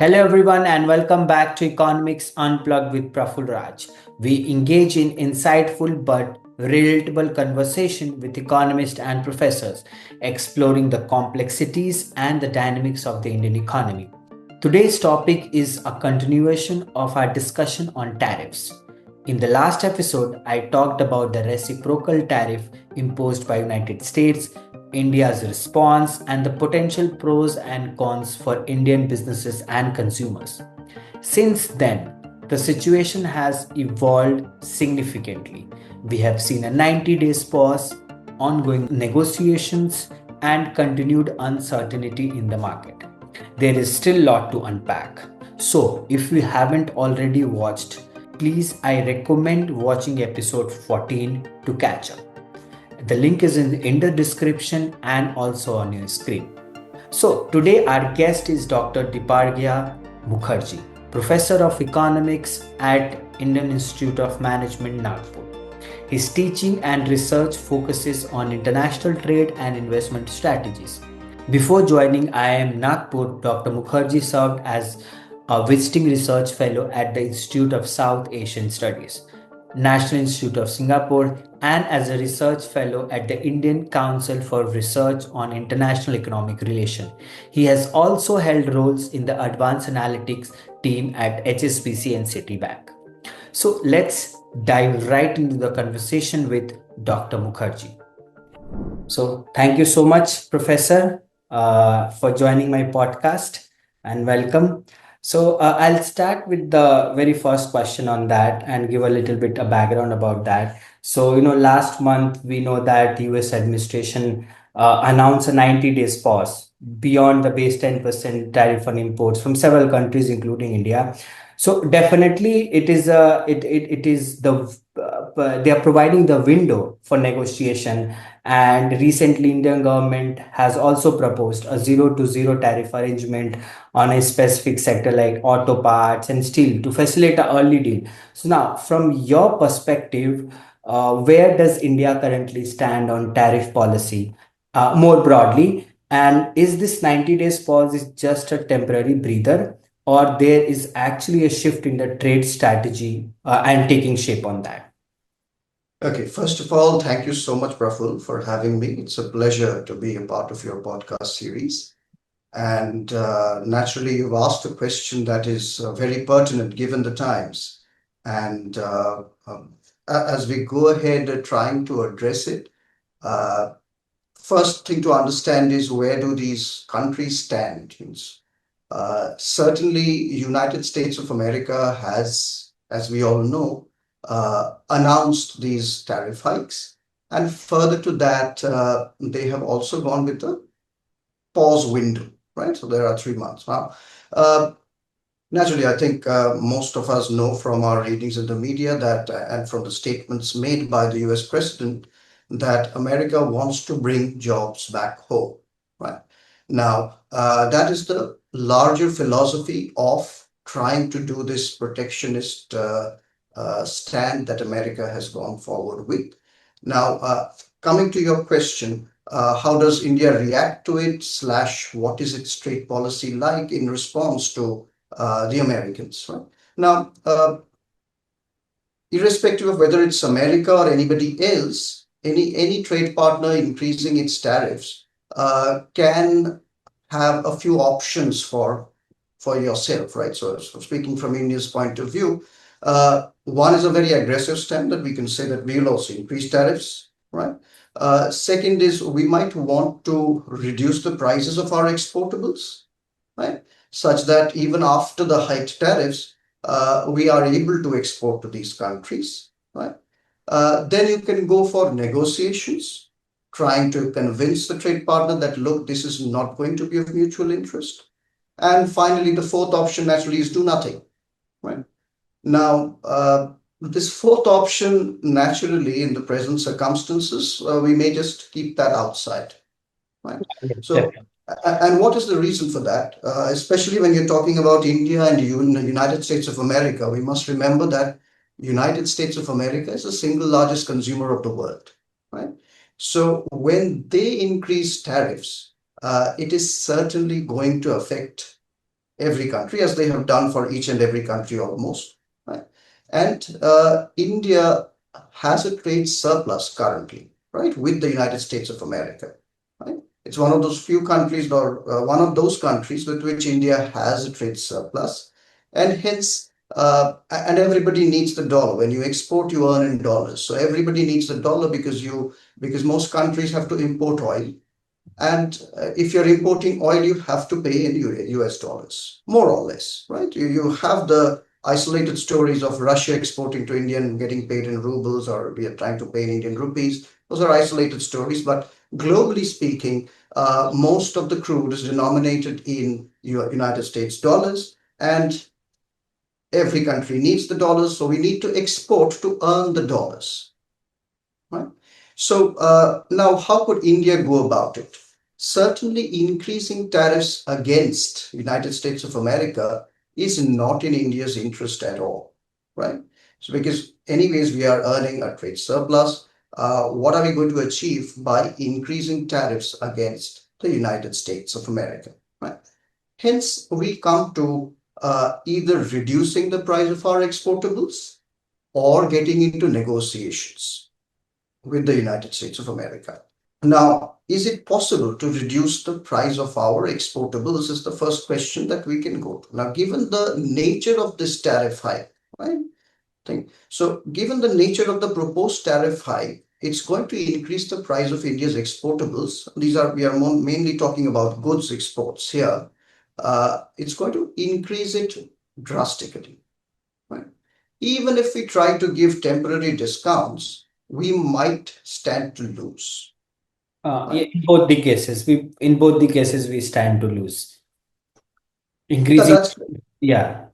Hello, everyone, and welcome back to Economics Unplugged with Praful Raj. We engage in insightful but relatable conversation with economists and professors, exploring the complexities and the dynamics of the Indian economy. Today's topic is a continuation of our discussion on tariffs. In the last episode, I talked about the reciprocal tariff imposed by United States, India's response, and the potential pros and cons for Indian businesses and consumers. Since then, the situation has evolved significantly. We have seen a 90 days pause, ongoing negotiations, and continued uncertainty in the market. There is still a lot to unpack. So, if you haven't already watched, please I recommend watching episode 14 to catch up. The link is in the description and also on your screen. So today our guest is Dr. Deeparghya Mukherjee, Professor of Economics at Indian Institute of Management, Nagpur. His teaching and research focuses on international trade and investment strategies. Before joining IIM Nagpur, Dr. Mukherjee served as a visiting research fellow at the Institute of South Asian Studies, National Institute of Singapore, and as a research fellow at the Indian Council for Research on International Economic Relations. He has also held roles in the Advanced Analytics team at HSBC and Citibank. So let's dive right into the conversation with Dr. Mukherjee. So thank you so much, Professor, for joining my podcast and welcome. So I'll start with the very first question on that and give a little bit of background about that. So, last month we know that US administration announced a 90 days pause beyond the base 10% tariff on imports from several countries, including India. So definitely it is it is they are providing the window for negotiation, and recently Indian government has also proposed a zero to zero tariff arrangement on a specific sector like auto parts and steel to facilitate an early deal. So now, from your perspective, where does India currently stand on tariff policy more broadly? And is this 90 days pause is just a temporary breather, or there is actually a shift in the trade strategy and taking shape on that? Okay, first of all, thank you so much, Praful, for having me. It's a pleasure to be a part of your podcast series. And naturally, you've asked a question that is very pertinent given the times. And as we go ahead trying to address it, uh, first thing to understand is where do these countries stand? Certainly, United States of America has, as we all know, announced these tariff hikes. And further to that, they have also gone with the pause window, right? So there are 3 months. Now, naturally, I think most of us know from our readings in the media that, and from the statements made by the US president, that America wants to bring jobs back home, right? Now, that is the larger philosophy of trying to do this protectionist stand that America has gone forward with. Now, coming to your question, how does India react to it, / what is its trade policy like in response to the Americans, right? Now, irrespective of whether it's America or anybody else, any trade partner increasing its tariffs can have a few options for yourself, right? So speaking from India's point of view, one is a very aggressive stand that we can say that we will also increase tariffs, right? Second is we might want to reduce the prices of our exportables, right? Such that even after the hiked tariffs, we are able to export to these countries, right? Then you can go for negotiations, trying to convince the trade partner that, look, this is not going to be of mutual interest. And finally, the fourth option naturally is do nothing, right? Now, this fourth option, naturally, in the present circumstances, we may just keep that outside, right? So, and what is the reason for that? Especially when you're talking about India and the United States of America, we must remember that United States of America is the single largest consumer of the world, right? So when they increase tariffs, it is certainly going to affect every country, as they have done for each and every country almost, right? And India has a trade surplus currently, right, with the United States of America, right? It's one of those few countries, or one of those countries with which India has a trade surplus, and hence, and everybody needs the dollar. When you export, you earn in dollars. So everybody needs the dollar because most countries have to import oil, and if you're importing oil, you have to pay in US dollars, more or less, right? You have the isolated stories of Russia exporting to India and getting paid in rubles, or we are trying to pay in Indian rupees. Those are isolated stories. But globally speaking, most of the crude is denominated in United States dollars, and every country needs the dollars. So we need to export to earn the dollars, right? So now, how could India go about it? Certainly, increasing tariffs against United States of America is not in India's interest at all, right? So because anyways, we are earning a trade surplus. What are we going to achieve by increasing tariffs against the United States of America, right? Hence, we come to either reducing the price of our exportables or getting into negotiations with the United States of America. Now, is it possible to reduce the price of our exportables? Is the first question that we can go to. Now, given the nature of this tariff hike, right? So, given the nature of the proposed tariff hike, it's going to increase the price of India's exportables. We are mainly talking about goods exports here. It's going to increase it drastically, right? Even if we try to give temporary discounts, we might stand to lose, Yeah, right? in both the cases we stand to lose. Yeah, Increasing, that's yeah,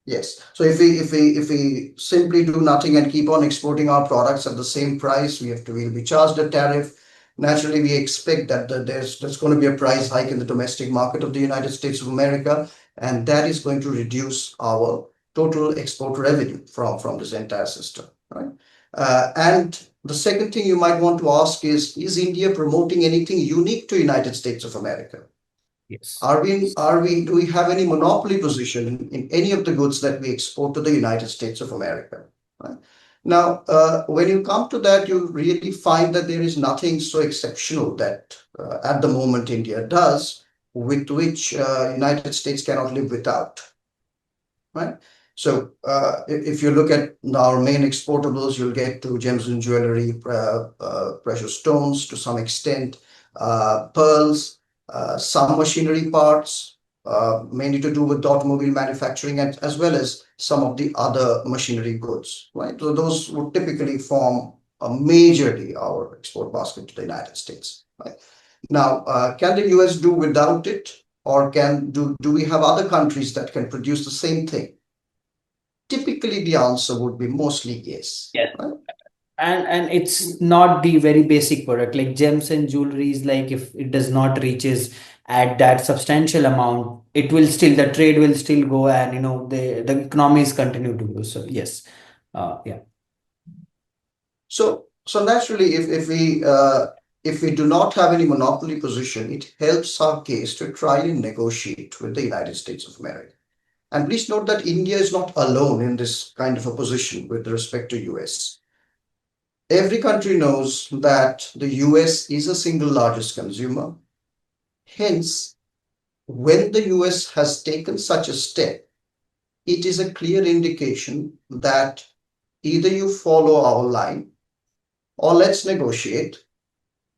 yes. So if we simply do nothing and keep on exporting our products at the same price, we'll be charged a tariff. Naturally, we expect that there's going to be a price hike in the domestic market of the United States of America, and that is going to reduce our total export revenue from this entire system, right? And the second thing you might want to ask is India promoting anything unique to United States of America? yes. Do we have any monopoly position in any of the goods that we export to the United States of America? Right? Now, when you come to that, you really find that there is nothing so exceptional that at the moment India does, with which United States cannot live without, right? So if you look at our main exportables, you'll get to gems and jewelry, precious stones to some extent, pearls, some machinery parts, mainly to do with automobile manufacturing, and as well as some of the other machinery goods, right? So those would typically form majorly our export basket to the United States, right? Now, can the US do without it? Or do we have other countries that can produce the same thing? Typically, the answer would be mostly yes, Yes. right? And it's not the very basic product like gems and jewelries. Like if it does not reaches at that substantial amount, it will still the trade will still go, and the economies continue to grow. So yes, yeah. So naturally, if we do not have any monopoly position, it helps our case to try and negotiate with the United States of America. And please note that India is not alone in this kind of a position with respect to US. Every country knows that the US is a single largest consumer. Hence, when the US has taken such a step, it is a clear indication that either you follow our line or let's negotiate,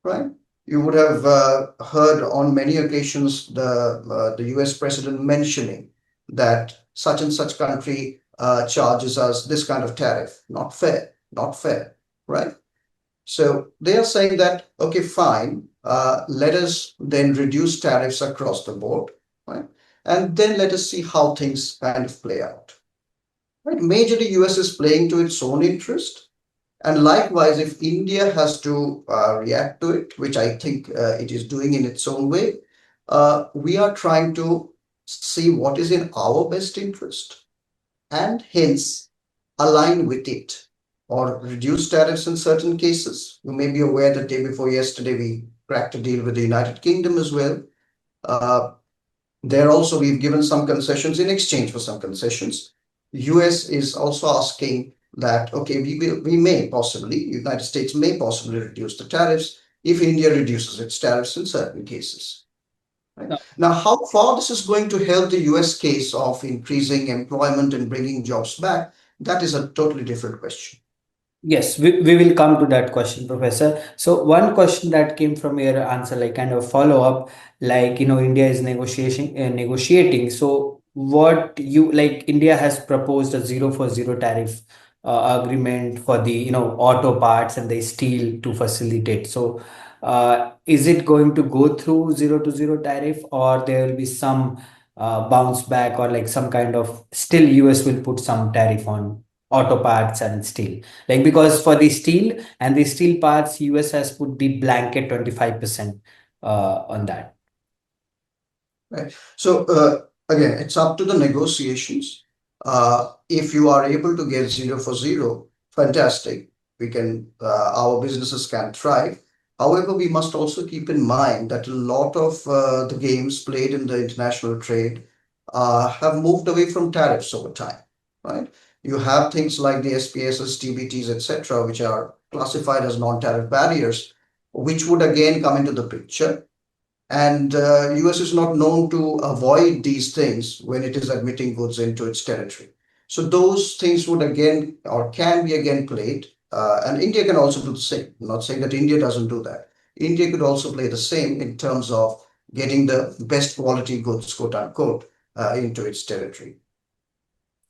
right? You would have heard on many occasions the US president mentioning that such and such country charges us this kind of tariff. Not fair, not fair, right? So they are saying that, okay, fine, let us then reduce tariffs across the board, right? And then let us see how things kind of play out. Right? Majorly, US is playing to its own interest. And likewise, if India has to react to it, which I think it is doing in its own way, we are trying to see what is in our best interest and hence align with it or reduce tariffs in certain cases. You may be aware that day before yesterday, we cracked a deal with the United Kingdom as well. Uh, There also, we've given some concessions in exchange for some concessions. US is also asking that, okay, we may possibly, United States may possibly reduce the tariffs if India reduces its tariffs in certain cases. Right? Now, how far this is going to help the US case of increasing employment and bringing jobs back, that is a totally different question. Yes, we will come to that question, Professor. So one question that came from your answer, like kind of follow up, like India is negotiating. So what you like, India has proposed a zero for zero tariff agreement for the auto parts and the steel to facilitate. So is it going to go through zero to zero tariff, or there will be some bounce back, or like some kind of still US will put some tariff on auto parts and steel? Like, because for the steel and the steel parts, US has put the blanket 25% on that. Right. So again, it's up to the negotiations. If you are able to get zero for zero, fantastic. We can, our businesses can thrive. However, we must also keep in mind that a lot of the games played in the international trade have moved away from tariffs over time, right? You have things like the SPSs, TBTs, etc., which are classified as non-tariff barriers, which would again come into the picture. And US is not known to avoid these things when it is admitting goods into its territory. So those things would again or can be again played. And India can also do the same. I'm not saying that India doesn't do that. India could also play the same in terms of getting the best quality goods, quote unquote, into its territory.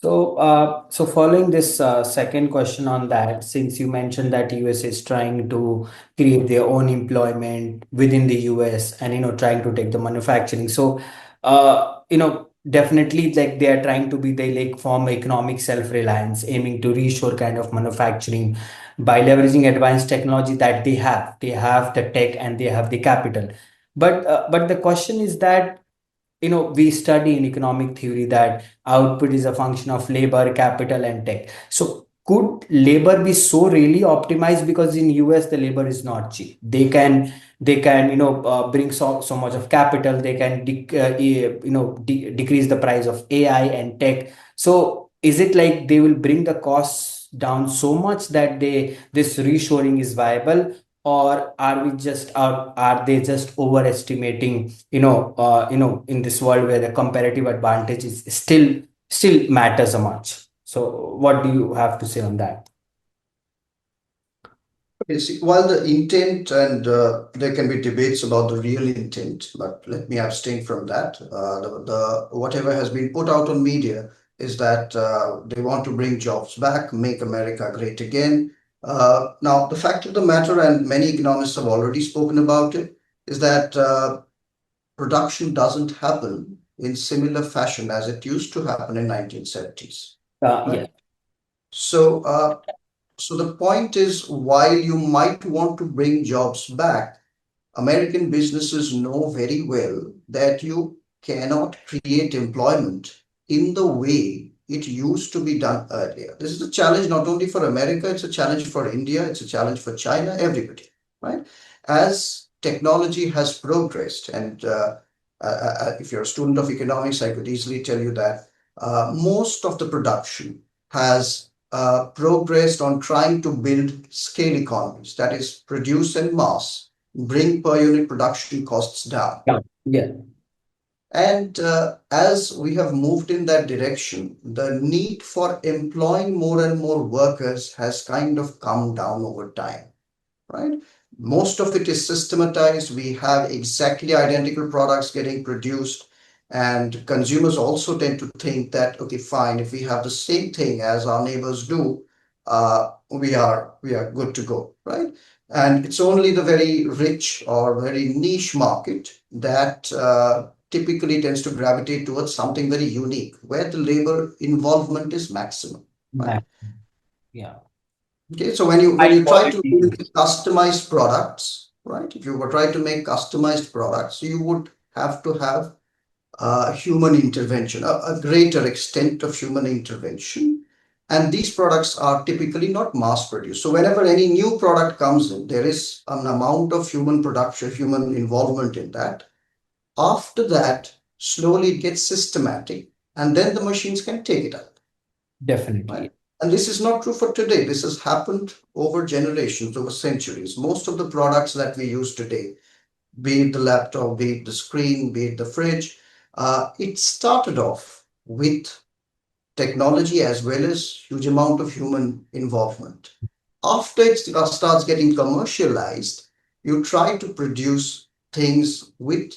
So following this second question on that, since you mentioned that US is trying to create their own employment within the US, and trying to take the manufacturing. So definitely, like, they are trying to be, they like form economic self-reliance, aiming to reshore kind of manufacturing by leveraging advanced technology that they have. They have the tech and they have the capital. But the question is that we study in economic theory that output is a function of labor, capital, and tech. So could labor be so really optimized? Because in US the labor is not cheap. They can bring so much of capital. They can decrease the price of AI and tech. So is it like they will bring the costs down so much that this reshoring is viable? Or are they just overestimating, in this world where the comparative advantage is still matters a much? So what do you have to say on that? Okay, see, while the intent and there can be debates about the real intent, but let me abstain from that. The whatever has been put out on media is that they want to bring jobs back, make America great again. Now, the fact of the matter, and many economists have already spoken about it, is that production doesn't happen in similar fashion as it used to happen in 1970s, Yeah. right? So so the point is, while you might want to bring jobs back, American businesses know very well that you cannot create employment in the way it used to be done earlier. This is a challenge not only for America, it's a challenge for India, it's a challenge for China, everybody, right? As technology has progressed, and if you're a student of economics, I could easily tell you that most of the production has progressed on trying to build scale economies, that is, produce en mass, bring per unit production costs down. Yeah. Yeah. And as we have moved in that direction, the need for employing more and more workers has kind of come down over time, right? Most of it is systematized. We have exactly identical products getting produced, and consumers also tend to think that, okay, fine, if we have the same thing as our neighbors do, we are good to go, right? And it's only the very rich or very niche market that typically tends to gravitate towards something very unique, where the labor involvement is maximum, right? Yeah. Okay, so when you High try to quality. build customized products, right? If you were trying to make customized products, you would have to have human intervention, a greater extent of human intervention. And these products are typically not mass produced. So whenever any new product comes in, there is an amount of human production, human involvement in that. After that, slowly it gets systematic, and then the machines can take it up, right? Definitely. And this is not true for today. This has happened over generations, over centuries. Most of the products that we use today, be it the laptop, be it the screen, be it the fridge, it started off with technology as well as huge amount of human involvement. After it starts getting commercialized, you try to produce things with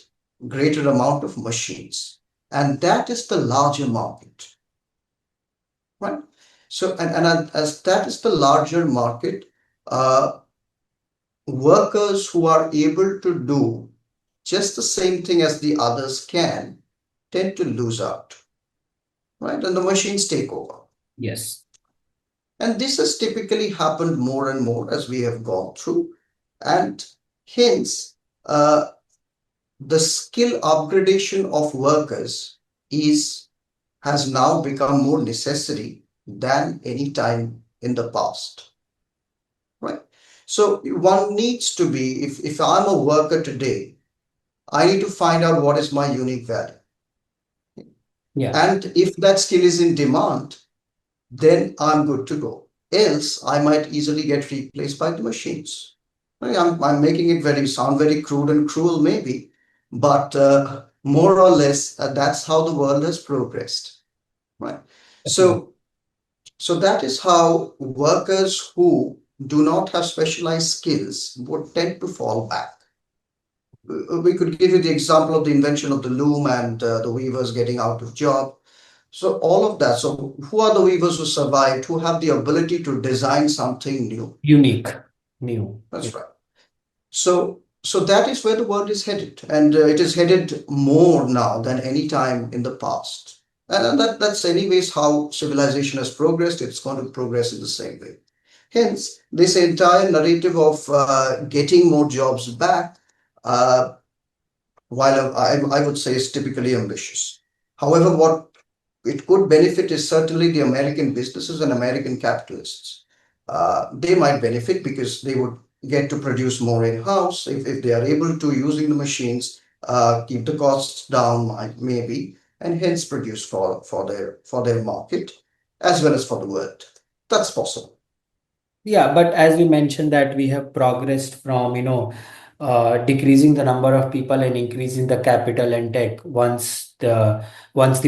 greater amount of machines, and that is the larger market, right? So, and as that is the larger market, uh, workers who are able to do just the same thing as the others can tend to lose out, right? And the machines take over. Yes. And this has typically happened more and more as we have gone through. And hence, the skill upgradation of workers is has now become more necessary than any time in the past, right? So one needs to be, if I'm a worker today, I need to find out what is my unique value. Yeah. And if that skill is in demand, then I'm good to go. Else, I might easily get replaced by the machines. I'm making it sound very crude and cruel, maybe, but more or less, that's how the world has progressed, right? Definitely. So, so that is how workers who do not have specialized skills would tend to fall back. We could give you the example of the invention of the loom and the weavers getting out of job. So all of that. So who are the weavers who survived, who have the ability to design something new? Unique. New. Yeah. That's right. So that is where the world is headed, and it is headed more now than any time in the past. And that's anyways how civilization has progressed. It's going to progress in the same way. Hence, this entire narrative of getting more jobs back, uh, while I would say is typically ambitious. However, what it could benefit is certainly the American businesses and American capitalists. They might benefit because they would get to produce more in-house if they are able to, using the machines, keep the costs down, maybe, and hence produce for their market as well as for the world. That's possible. Yeah, but as you mentioned that we have progressed from, decreasing the number of people and increasing the capital and tech once the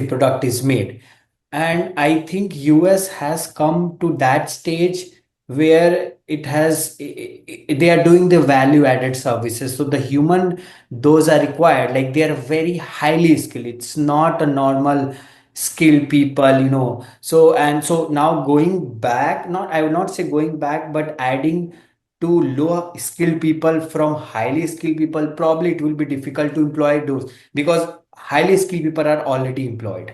product is made. And I think US has come to that stage where they are doing the value added services. So the human, those are required, like they are very highly skilled. It's not a normal skilled people, so and so now going back, not I would not say going back, but adding to low skilled people from highly skilled people, probably it will be difficult to employ those because highly skilled people are already employed.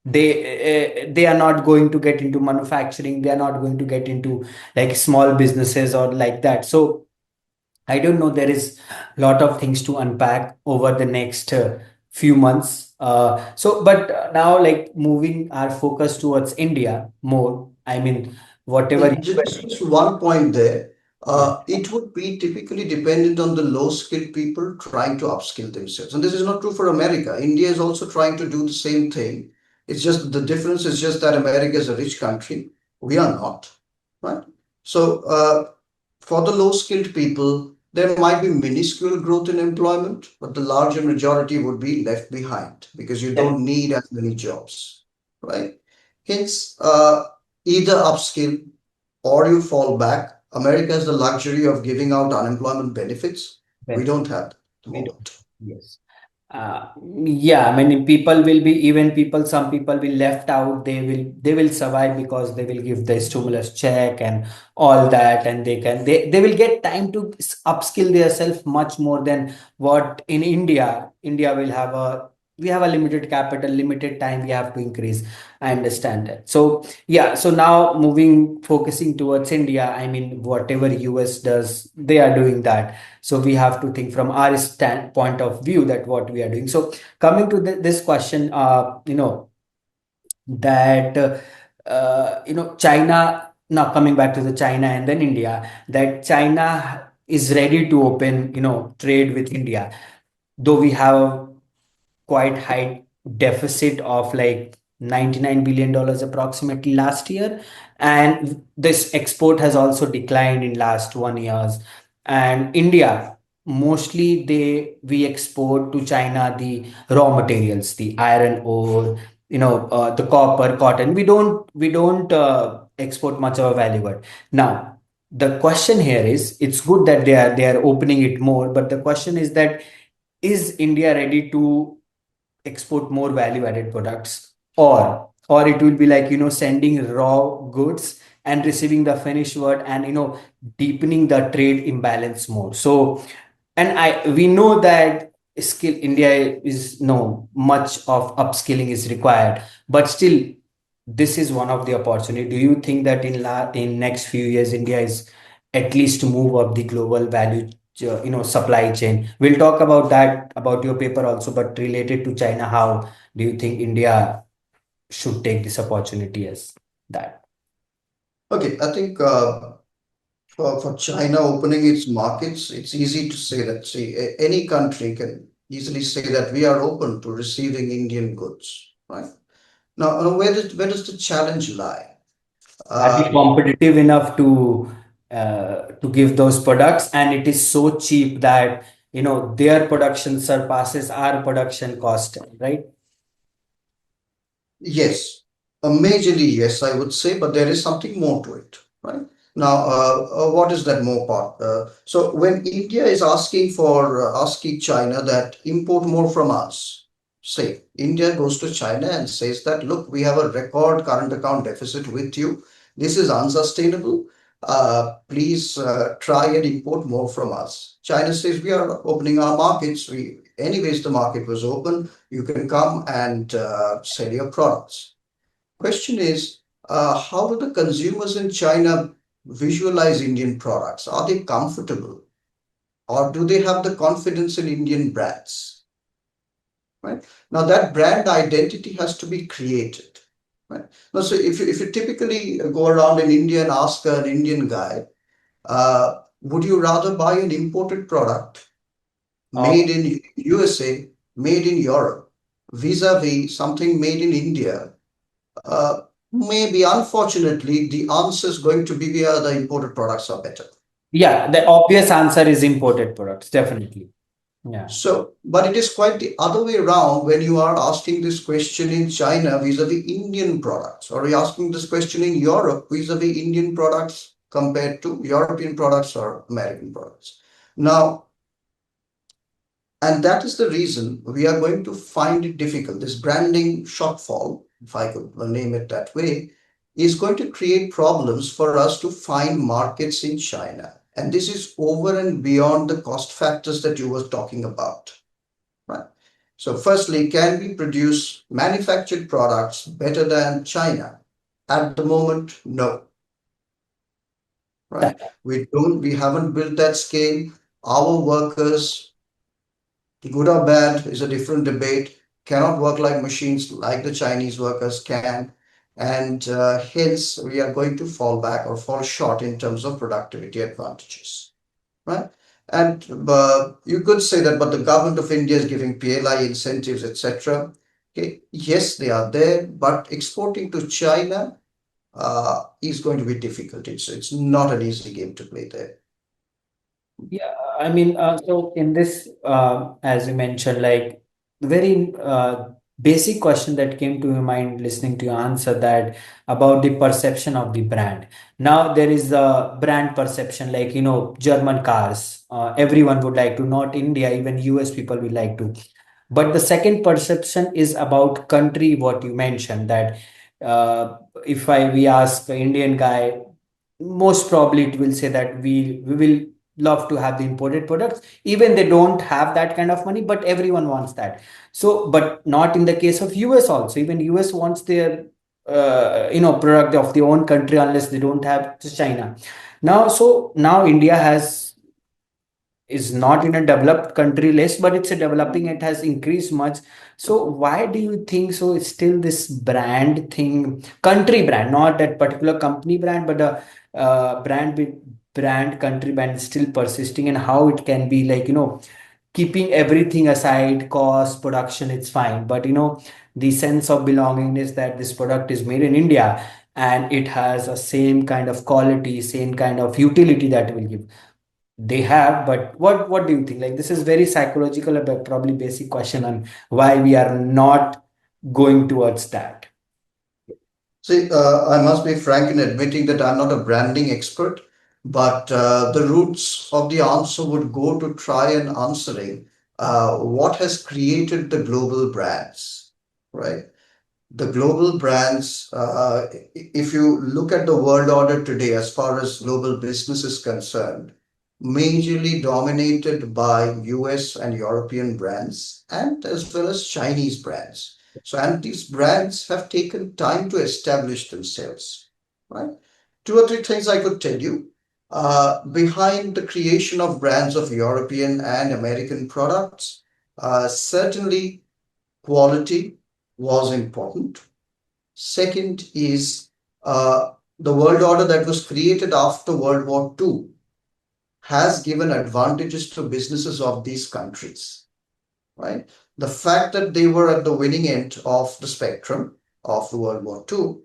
They are not going to get into manufacturing, they are not going to get into like small businesses or like that. So I don't know, there is a lot of things to unpack over the next few months. But now, like moving our focus towards India more, I mean, whatever. Just one point there. Yeah. It would be typically dependent on the low skilled people trying to upskill themselves. And this is not true for America. India is also trying to do the same thing. It's just the difference is just that America is a rich country. We are not, right? So, for the low skilled people, there might be minuscule growth in employment, but the larger majority would be left behind because you Yeah. don't need as many jobs, right? Hence, either upskill or you fall back. America has the luxury of giving out unemployment benefits. We Benefit. don't have that at the We don't. moment. Yes. Yeah, I mean, people will be even people. Some people will left out. They will survive because they will give the stimulus check and all that, and they will get time to upskill themselves much more than what in India. India will have a we have a limited capital, limited time. We have to increase. I understand that. So yeah. So now focusing towards India. I mean, whatever US does, they are doing that, so we have to think from our standpoint of view that what we are doing. So coming to this question, that China, now coming back to the China and then India, that China is ready to open trade with India, though we have quite high deficit of like $99 billion approximately last year, and this export has also declined in last 1 years. And India, mostly we export to China the raw materials, the iron ore, the copper, cotton. We don't export much of a value. But now the question here is, it's good that they are opening it more, but the question is that, is India ready to export more value added products, or it will be like sending raw goods and receiving the finished word, and deepening the trade imbalance more. So, and I we know that skill India is no much of upskilling is required, but still this is one of the opportunity. Do you think that in next few years India is at least to move up the global value supply chain? We'll talk about that, about your paper also, but related to China, how do you think India should take this opportunity as that? Okay, I think for China opening its markets, it's easy to say that, see, any country can easily say that we are open to receiving Indian goods, right? Now, where does the challenge lie? Are we Uh, competitive enough to give those products, and it is so cheap that their production surpasses our production cost, right? Yes, majorly yes, I would say, but there is something more to it, right? Now, what is that more part? So when India is asking China that import more from us, say India goes to China and says that, look, we have a record current account deficit with you. This is unsustainable. Please try and import more from us. China says we are opening our markets. Anyways, the market was open. You can come and sell your products. Question is, how do the consumers in China visualize Indian products? Are they comfortable, or do they have the confidence in Indian brands? Right now, that brand identity has to be created. Right now, so if you typically go around in India and ask an Indian guy, would you rather buy an imported product made in USA, made in Europe, vis-a-vis something made in India? Maybe, unfortunately, the answer is going to be where the imported products are better. Yeah, the obvious answer is imported products, definitely. Yeah. So, but it is quite the other way around when you are asking this question in China vis-a-vis Indian products, or you're asking this question in Europe vis-a-vis Indian products compared to European products or American products. Now, and that is the reason we are going to find it difficult. This branding shortfall, if I could name it that way, is going to create problems for us to find markets in China. And this is over and beyond the cost factors that you were talking about, right? So, firstly, can we produce manufactured products better than China? At the moment, no, right? We haven't built that scale. Our workers, good or bad is a different debate, cannot work like machines like the Chinese workers can. And hence, we are going to fall back or fall short in terms of productivity advantages, right? And you could say that, but the government of India is giving PLI incentives, etc. Okay, yes, they are there, but exporting to China is going to be difficult. It's not an easy game to play there. Yeah, I mean, so in this, as you mentioned, like very basic question that came to my mind listening to your answer, that about the perception of the brand. Now there is a brand perception, like German cars. Everyone would like to, not India, even US people will like to. But the second perception is about country. What you mentioned, that if we ask the Indian guy, most probably it will say that we will love to have the imported products, even they don't have that kind of money, but everyone wants that. So, but not in the case of US also. Even US wants their product of their own country, unless they don't have to China. Now, so now India has is not in a developed country list, but it's a developing, it has increased much. So why do you think so it's still this brand thing, country brand, not that particular company brand, but a brand with brand country brand is still persisting, and how it can be like keeping everything aside, cost, production, it's fine. But the sense of belonging is that this product is made in India and it has a same kind of quality, same kind of utility that it will give. They have, but what do you think? Like, this is very psychological, but probably basic question on why we are not going towards that. See, I must be frank in admitting that I'm not a branding expert, but the roots of the answer would go to try and answering what has created the global brands, right? The global brands, if you look at the world order today, as far as global business is concerned, majorly dominated by US and European brands, and as well as Chinese brands. So, and these brands have taken time to establish themselves, right? Two or three things I could tell you. Behind the creation of brands of European and American products, certainly quality was important. Second is the world order that was created after World War II has given advantages to businesses of these countries, right? The fact that they were at the winning end of the spectrum of the World War II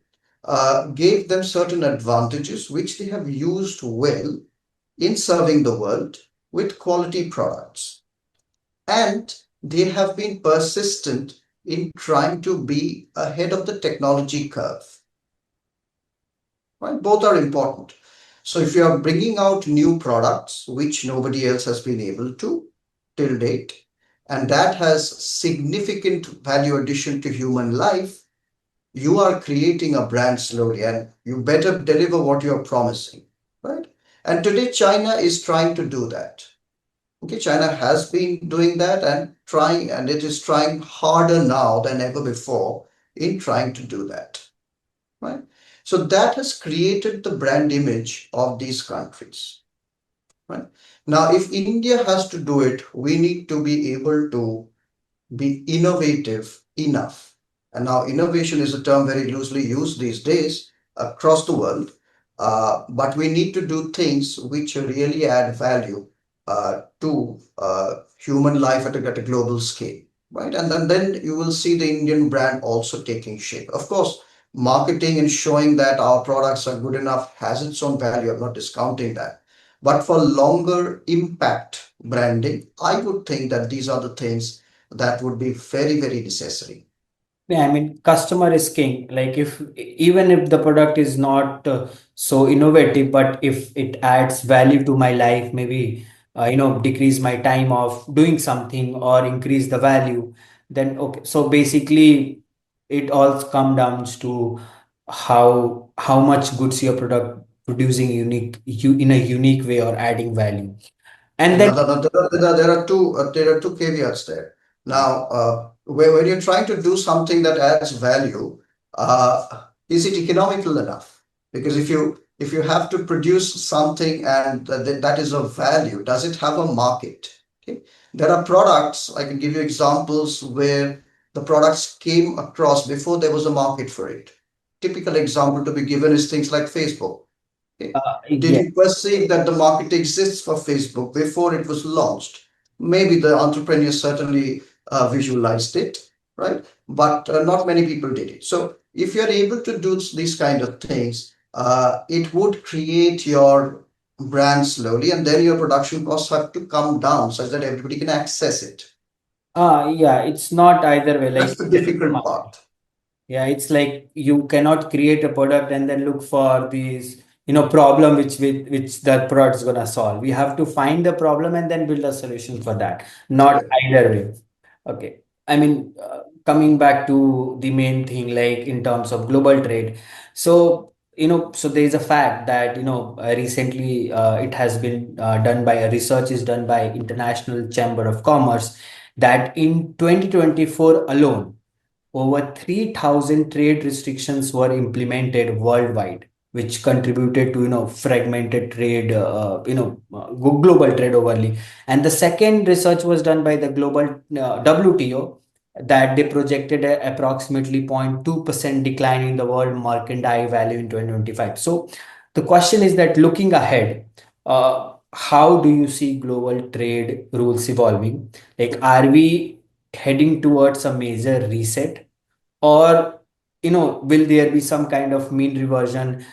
gave them certain advantages which they have used well in serving the world with quality products. And they have been persistent in trying to be ahead of the technology curve, right? Both are important. So if you are bringing out new products, which nobody else has been able to till date, and that has significant value addition to human life, you are creating a brand slowly and you better deliver what you're promising, right? And today, China is trying to do that. Okay, China has been doing that and trying, and it is trying harder now than ever before in trying to do that, right? So that has created the brand image of these countries, right? Now, if India has to do it, we need to be able to be innovative enough. And now, innovation is a term very loosely used these days across the world, but we need to do things which really add value to human life at a global scale, right? And then you will see the Indian brand also taking shape. Of course, marketing and showing that our products are good enough has its own value. I'm not discounting that. But for longer impact branding, I would think that these are the things that would be very, very necessary. Yeah, I mean, customer is king. Like, if even if the product is not so innovative, but if it adds value to my life, maybe decrease my time of doing something or increase the value, then okay. So basically, it all comes down to how much goods your product producing in a unique way or adding value. And then There are two caveats there. Now, when you're trying to do something that adds value, is it economical enough? Because if you have to produce something and that is of value, does it have a market? Okay. There are products, I can give you examples where the products came across before there was a market for it. Typical example to be given is things like Facebook. Okay. Did yeah. you perceive that the market exists for Facebook before it was launched? Maybe the entrepreneurs certainly visualized it, right? But not many people did it. So if you're able to do these kind of things, it would create your brand slowly, and then your production costs have to come down such that everybody can access it. Yeah, it's not either way. That's Like, the difficult part. yeah, it's like you cannot create a product and then look for these, problem which that product is gonna solve. We have to find the problem and then build a solution for that. Not Correct. either way. Okay. I mean, coming back to the main thing, like in terms of global trade. So, so there is a fact that, recently it has been done by a research is done by International Chamber of Commerce that in 2024 alone, over 3,000 trade restrictions were implemented worldwide, which contributed to fragmented trade, global trade overly. And the second research was done by the global WTO that they projected approximately 0.2% decline in the world merchandise value in 2025. So the question is that looking ahead, how do you see global trade rules evolving? Like, are we heading towards a major reset, or will there be some kind of mean reversion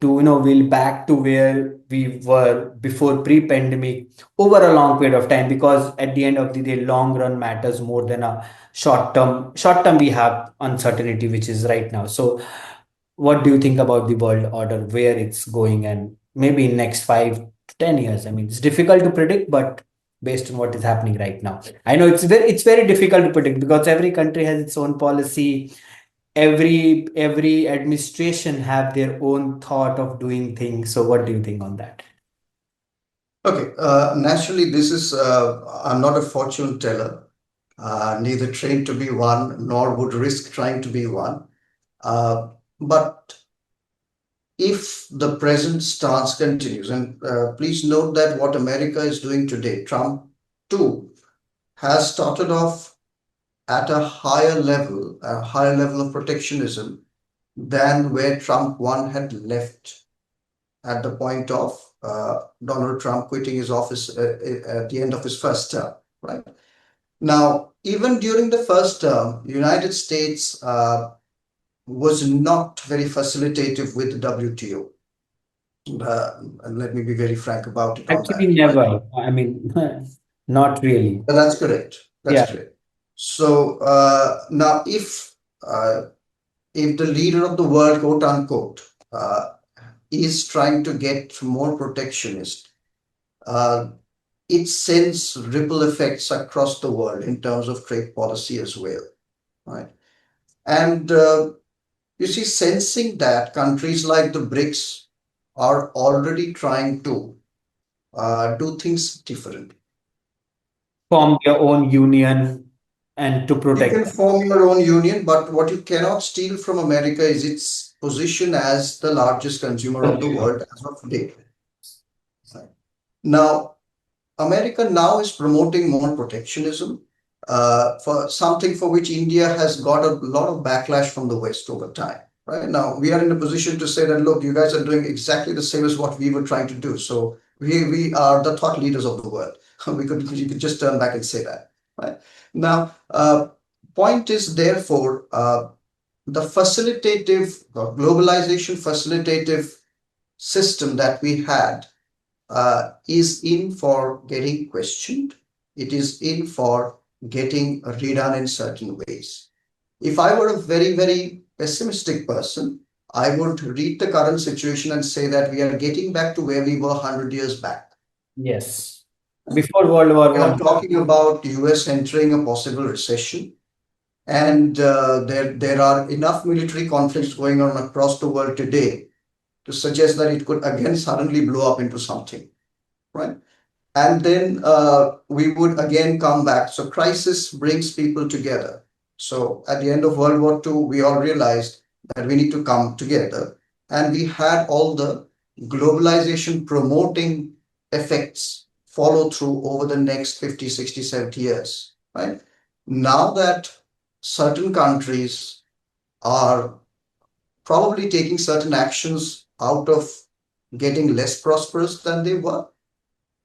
to will back to where we were before pre-pandemic over a long period of time? Because at the end of the day, long run matters more than a short term we have uncertainty, which is right now. So what do you think about the world order, where it's going, and maybe in next 5 to 10 years? I mean, it's difficult to predict, but based on what is happening right now, I know it's very difficult to predict because every country has its own policy. Every administration have their own thought of doing things. So what do you think on that? Okay, naturally, I'm not a fortune teller, neither trained to be one, nor would risk trying to be one. But if the present stance continues, and please note that what America is doing today, Trump too has started off at a higher level of protectionism than where Trump one had left at the point of Donald Trump quitting his office at the end of his first term, right? Now, even during the first term, the United States was not very facilitative with the WTO. And let me be very frank about it on Actually, that, right? never. I mean, not really. That's correct. Yeah. That's correct. So now, if the leader of the world, quote unquote, is trying to get more protectionist, uh, it sends ripple effects across the world in terms of trade policy as well, right? And you see, sensing that countries like the BRICS are already trying to do things differently. Form their own union and to You protect can them. form your own union, but what you cannot steal from America is its position as the largest consumer of the Consumer. world as of today. Now, America now is promoting more protectionism for something for which India has got a lot of backlash from the West over time. Right now, we are in a position to say that, look, you guys are doing exactly the same as what we were trying to do. So we are the thought leaders of the world. You could just turn back and say that. Right now, point is therefore the facilitative, globalization facilitative system that we had is in for getting questioned. It is in for getting redone in certain ways. If I were a very, very pessimistic person, I would read the current situation and say that we are getting back to where we were 100 years back. Yes. Before World War We are One. talking about US entering a possible recession, and there are enough military conflicts going on across the world today to suggest that it could again suddenly blow up into something, right? And then we would again come back. So crisis brings people together. So at the end of World War II, we all realized that we need to come together. And we had all the globalization promoting effects follow through over the next 50, 60, 70 years, right? Now that certain countries are probably taking certain actions out of getting less prosperous than they were,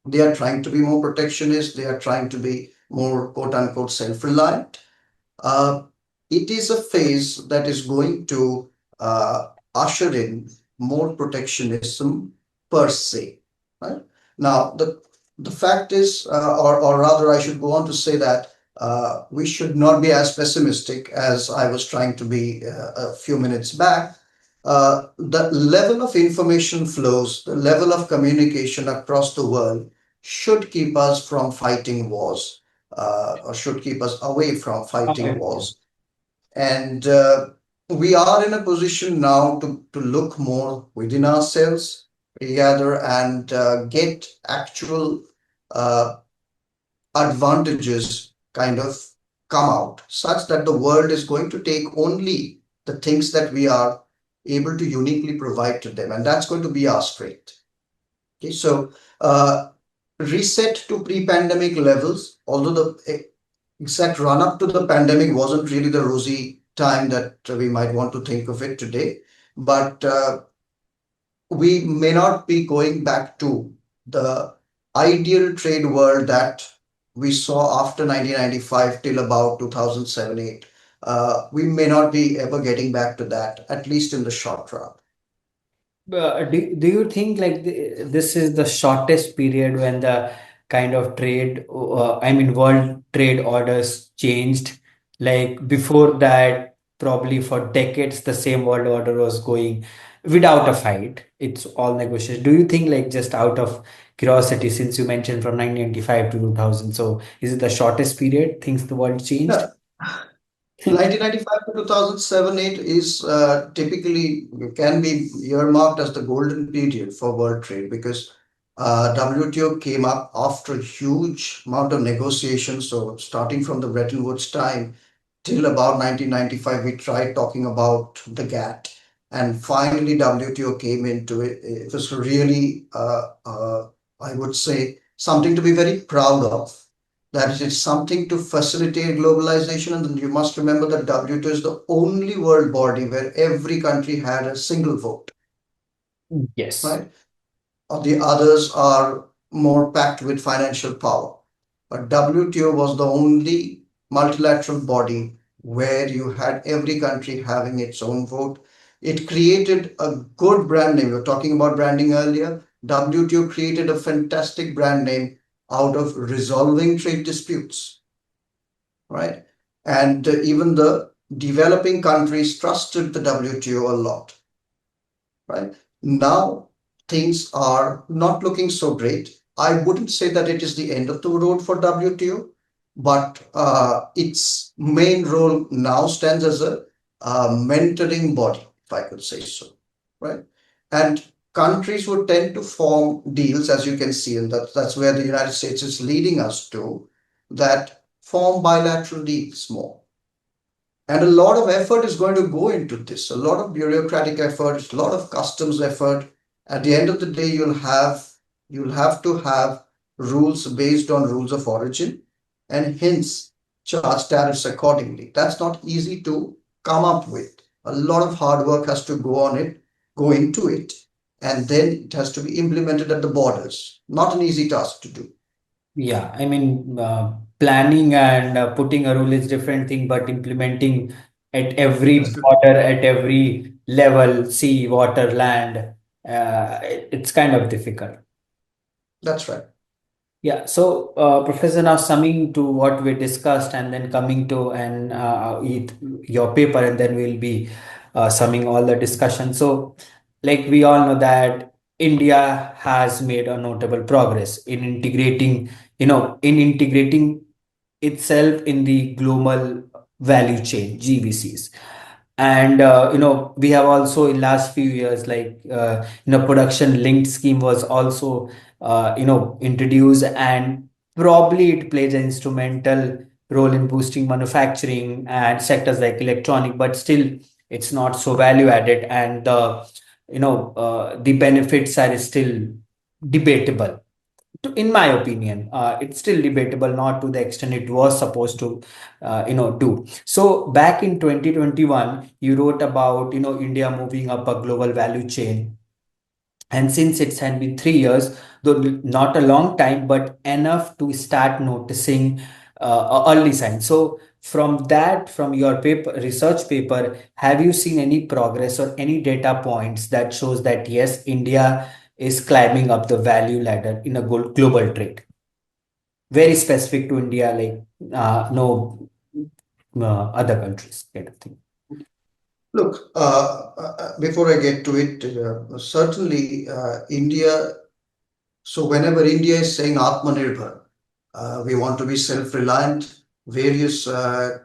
they are trying to be more protectionist. They are trying to be more quote unquote self reliant. Uh, it is a phase that is going to usher in more protectionism per se. Right now, the fact is, or rather, I should go on to say that we should not be as pessimistic as I was trying to be a few minutes back. The level of information flows, the level of communication across the world should keep us from fighting wars, or should keep us away from fighting wars. And we are in a position now to look more within ourselves, regather, and get actual uh, advantages kind of come out, such that the world is going to take only the things that we are able to uniquely provide to them. And that's going to be our strength. Okay, so reset to pre-pandemic levels, although the exact run up to the pandemic wasn't really the rosy time that we might want to think of it today, but we may not be going back to the ideal trade world that we saw after 1995 till about 2007-8. We may not be ever getting back to that, at least in the short run. Do you think like this is the shortest period when the kind of trade, I mean, world trade orders changed? Like before that, probably for decades, the same world order was going without a fight. It's all negotiation. Do you think, like, just out of curiosity, since you mentioned from 1995 to 2000, so is it the shortest period things the world changed? Yeah, 1995 to 2007-8 is typically can be earmarked as the golden period for world trade because WTO came up after a huge amount of negotiations. So starting from the Bretton Woods time till about 1995, we tried talking about the GATT, and finally WTO came into it. It was really, I would say, something to be very proud of. That it is something to facilitate globalization, and then you must remember that WTO is the only world body where every country had a single vote, Yes. right? The others are more packed with financial power. But WTO was the only multilateral body where you had every country having its own vote. It created a good brand name. We were talking about branding earlier. WTO created a fantastic brand name out of resolving trade disputes, right? And even the developing countries trusted the WTO a lot, right? Now things are not looking so great. I wouldn't say that it is the end of the road for WTO, but its main role now stands as a mentoring body, if I could say so, right? And countries would tend to form deals, as you can see, and that's where the United States is leading us to, that form bilateral deals more. And a lot of effort is going to go into this, a lot of bureaucratic effort, a lot of customs effort. At the end of the day, you'll have to have rules based on rules of origin and hence charge tariffs accordingly. That's not easy to come up with. A lot of hard work has to go into it, and then it has to be implemented at the borders. Not an easy task to do. Yeah, I mean, planning and putting a rule is different thing, but implementing at every That's border, at every level, sea, water, land, it's kind of difficult. that's right. Yeah, so Professor, now summing to what we discussed and then coming to and your paper, and then we'll be summing all the discussion. So, like we all know that India has made a notable progress in integrating, in integrating itself in the global value chain, GVCs. And we have also in last few years, like production linked scheme was also introduced, and probably it plays an instrumental role in boosting manufacturing and sectors like electronic, but still it's not so value added, and the benefits are still debatable. In my opinion, it's still debatable, not to the extent it was supposed to do. So back in 2021 you wrote about India moving up a global value chain, and since it's had been 3 years, though not a long time, but enough to start noticing early signs. So from your paper, research paper, have you seen any progress or any data points that shows that yes, India is climbing up the value ladder in a global trade? Very specific to India, like no other countries kind of thing. Look, before I get to it, certainly India. So whenever India is saying Atmanirbhar, we want to be self-reliant. Various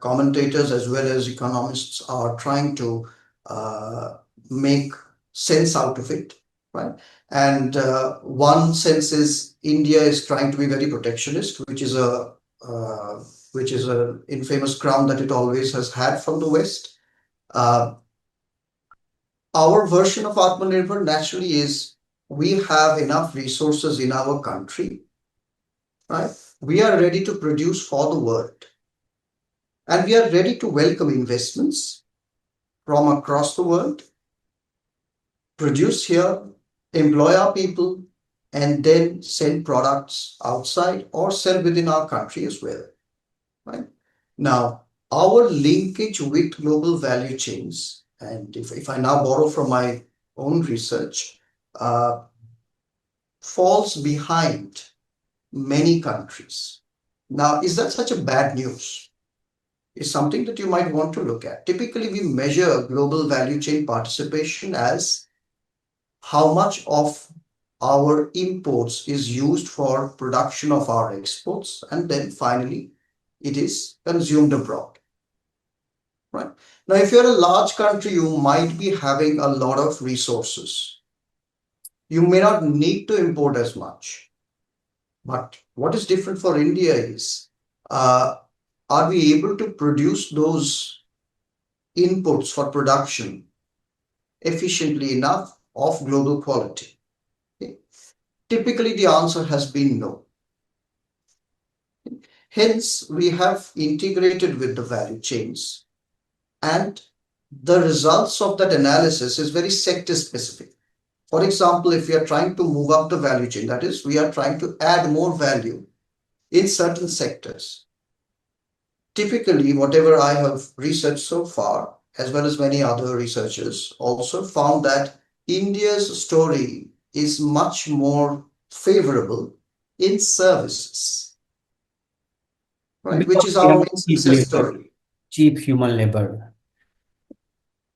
commentators as well as economists are trying to uh, make sense out of it, right? And one sense is India is trying to be very protectionist, uh, which is a infamous crown that it always has had from the West. Uh, our version of Atmanirbhar naturally is we have enough resources in our country, right? We are ready to produce for the world, and we are ready to welcome investments from across the world, produce here, employ our people, and then sell products outside or sell within our country as well, right? Now, our linkage with global value chains, and if I now borrow from my own research, uh, falls behind many countries. Now, is that such a bad news? Is something that you might want to look at. Typically, we measure global value chain participation as how much of our imports is used for production of our exports, and then finally, it is consumed abroad. Right. Now, if you're a large country, you might be having a lot of resources. You may not need to import as much. But what is different for India is, uh, are we able to produce those inputs for production efficiently enough of global quality? Okay. Typically, the answer has been no. Hence, we have integrated with the value chains, and the results of that analysis is very sector specific. For example, if we are trying to move up the value chain, that is, we are trying to add more value in certain sectors. Typically, whatever I have researched so far, as well as many other researchers, also found that India's story is much more favorable in services, right? Which Because is we our have main cheap success labor, story. cheap human labor.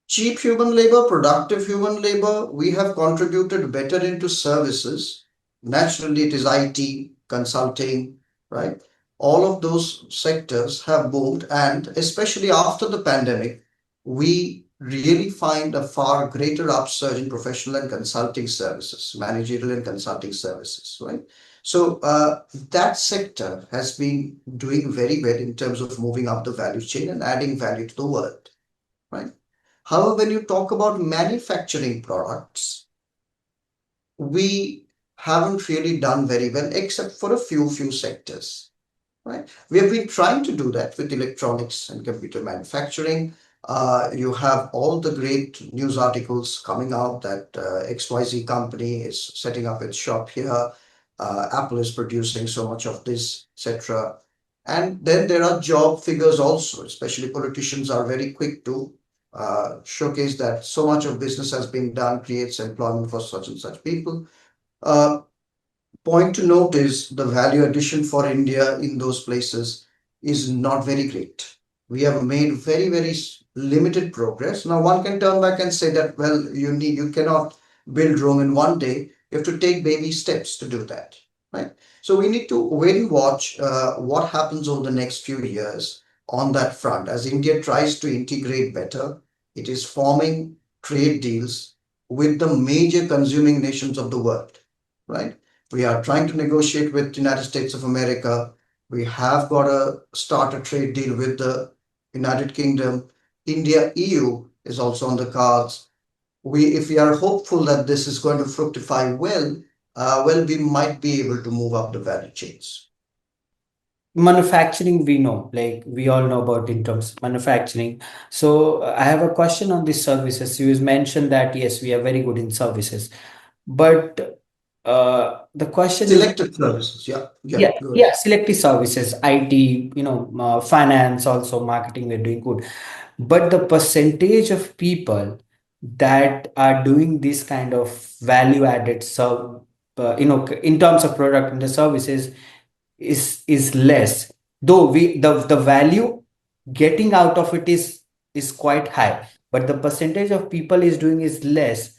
Cheap human labor, productive human labor, we have contributed better into services. Naturally, it is IT, consulting, right? All of those sectors have boomed, and especially after the pandemic, we really find a far greater upsurge in professional and consulting services, managerial and consulting services, right? So that sector has been doing very well in terms of moving up the value chain and adding value to the world, right? However, when you talk about manufacturing products, we haven't really done very well except for a few sectors, right? We have been trying to do that with electronics and computer manufacturing. You have all the great news articles coming out that XYZ company is setting up its shop here. Apple is producing so much of this, etc. And then there are job figures also, especially politicians are very quick to showcase that so much of business has been done, creates employment for such and such people. Uh, Point to note is the value addition for India in those places is not very great. We have made very limited progress. Now one can turn back and say that, well, you cannot build Rome in one day. You have to take baby steps to do that, right? So we need to wait and watch what happens over the next few years on that front as India tries to integrate better. It is forming trade deals with the major consuming nations of the world, right? We are trying to negotiate with the United States of America. We have got to start a trade deal with the United Kingdom. India, EU is also on the cards. If we are hopeful that this is going to fructify well, we might be able to move up the value chains. Manufacturing, we know, like we all know about in terms of manufacturing. So I have a question on the services. You mentioned that yes, we are very good in services, but the question is, Selected services, yeah, yeah, yeah, good. yeah, selective services, IT, finance, also marketing, we're doing good. But the percentage of people that are doing this kind of value added in terms of product and the services is less. Though the value getting out of it is quite high, but the percentage of people is doing is less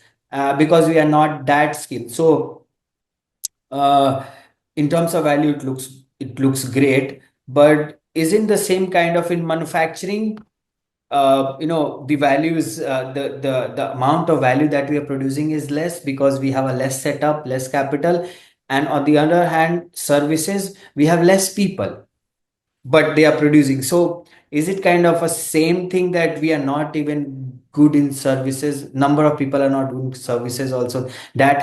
because we are not that skilled. So uh, in terms of value it looks great, but isn't the same kind of in manufacturing? The values, the amount of value that we are producing is less because we have a less setup, less capital, and on the other hand, services, we have less people, but they are producing. So is it kind of a same thing that we are not even good in services? Number of people are not doing services also. That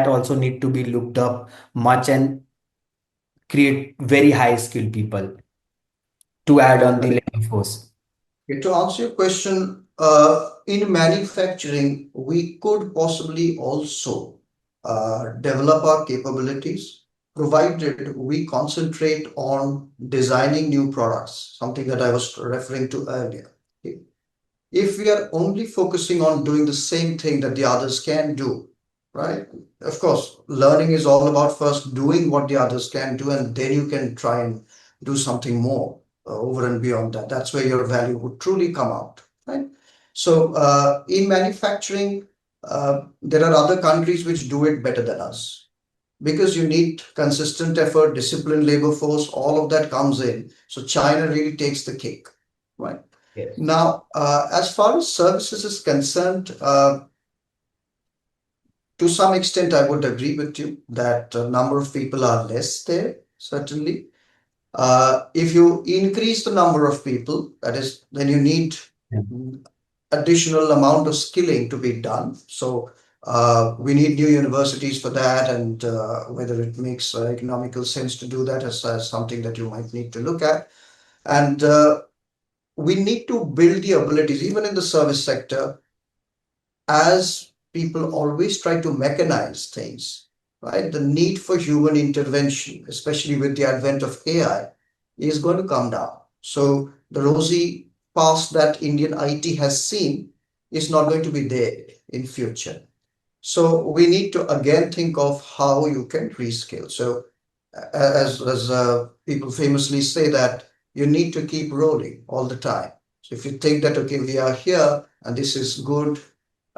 also need to be looked up much and create very high skilled people to add on the labor force. Okay, to answer your question, in manufacturing, we could possibly also develop our capabilities, provided we concentrate on designing new products, something that I was referring to earlier. Okay. If we are only focusing on doing the same thing that the others can do, right? Of course, learning is all about first doing what the others can do, and then you can try and do something more over and beyond that. That's where your value would truly come out, right? So, in manufacturing, there are other countries which do it better than us because you need consistent effort, disciplined labor force, all of that comes in. So China really takes the cake, right? Yes. Now, as far as services is concerned, to some extent, I would agree with you that a number of people are less there, certainly. If you increase the number of people, that is, then you need additional amount of skilling to be done. So we need new universities for that, and whether it makes economical sense to do that as something that you might need to look at. And we need to build the abilities, even in the service sector, as people always try to mechanize things, right? The need for human intervention, especially with the advent of AI, is going to come down. So the rosy past that Indian IT has seen is not going to be there in future. So we need to again think of how you can rescale. So as people famously say that you need to keep rolling all the time. So if you think that okay, we are here and this is good,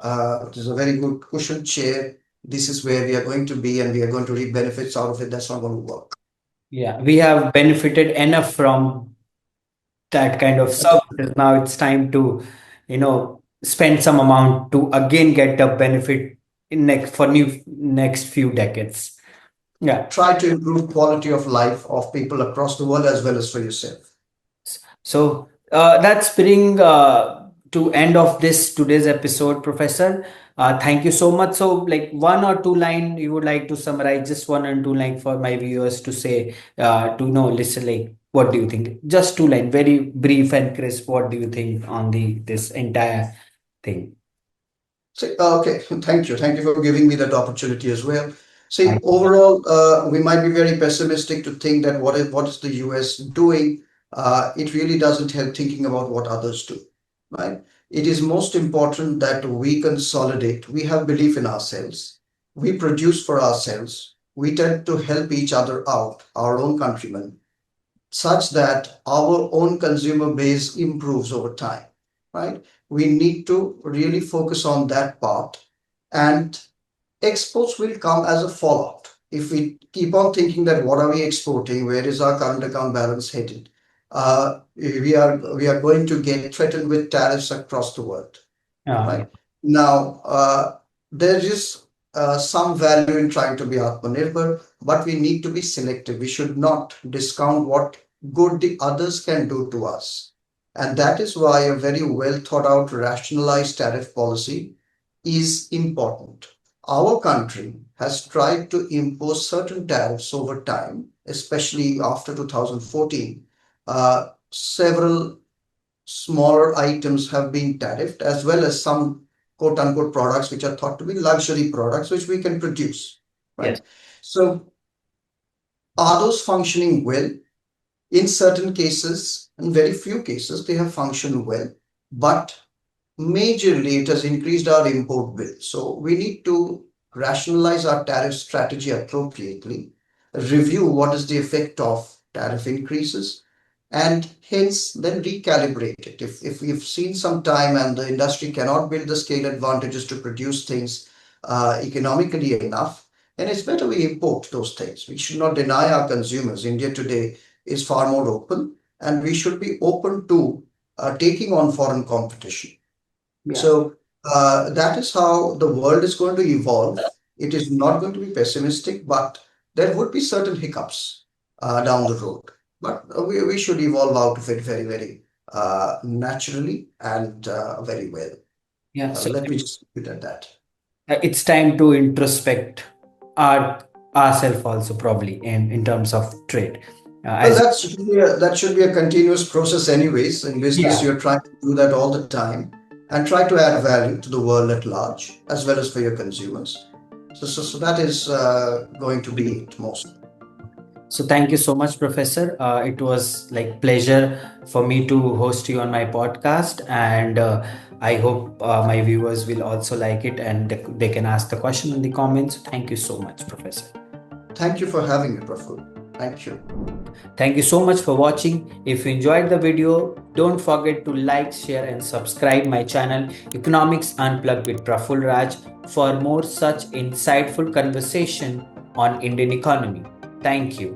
it is a very good cushion chair. This is where we are going to be, and we are going to reap benefits out of it. That's not going to work. Yeah, we have benefited enough from that kind of services. Now it's time to, spend some amount to again get the benefit in next few decades. Yeah. Try to improve quality of life of people across the world as well as for yourself. So that's bring to end of this today's episode, Professor. Thank you so much. So, like one or two line you would like to summarize, just one and two line for my viewers to say, to know, listen, like what do you think? Just two line, very brief and crisp. What do you think on the this entire thing? See, okay, thank you. Thank you for giving me that opportunity as well. See, Thank you. overall, we might be very pessimistic to think that what is the US doing? It really doesn't help thinking about what others do, right? It is most important that we consolidate. We have belief in ourselves. We produce for ourselves. We tend to help each other out, our own countrymen, such that our own consumer base improves over time, right? We need to really focus on that part, and exports will come as a fallout. If we keep on thinking that what are we exporting, where is our current account balance headed, we are going to get threatened with tariffs across the world, Yeah. right? Now, there is some value in trying to be Atmanirbhar, but we need to be selective. We should not discount what good the others can do to us. And that is why a very well thought out, rationalized tariff policy is important. Our country has tried to impose certain tariffs over time, especially after 2014. Several smaller items have been tariffed, as well as some quote unquote products which are thought to be luxury products, which we can produce, Yes. right? So, are those functioning well? In certain cases, in very few cases, they have functioned well, but majorly it has increased our import bill. So, we need to rationalize our tariff strategy appropriately, review what is the effect of tariff increases, and hence then recalibrate it. If we've seen some time and the industry cannot build the scale advantages to produce things economically enough, then it's better we import those things. We should not deny our consumers. India today is far more open, and we should be open to taking on foreign competition. Yeah. So that is how the world is going to evolve. It is not going to be pessimistic, but there would be certain hiccups down the road. But we should evolve out of it very, very naturally and very well. Yeah. So Let me just put it at that. it's time to introspect our ourselves also probably in terms of trade. Well, As that should be a continuous process, anyways. In business, yeah. you're trying to do that all the time and try to add value to the world at large, as well as for your consumers. So that is going to be it most. So thank you so much, Professor. It was like pleasure for me to host you on my podcast, and I hope my viewers will also like it, and they can ask the question in the comments. Thank you so much, Professor. Thank you for having me, Praful. Thank you. Thank you so much for watching. If you enjoyed the video, don't forget to like, share, and subscribe my channel Economics Unplugged with Praful Raj for more such insightful conversation on Indian economy. Thank you.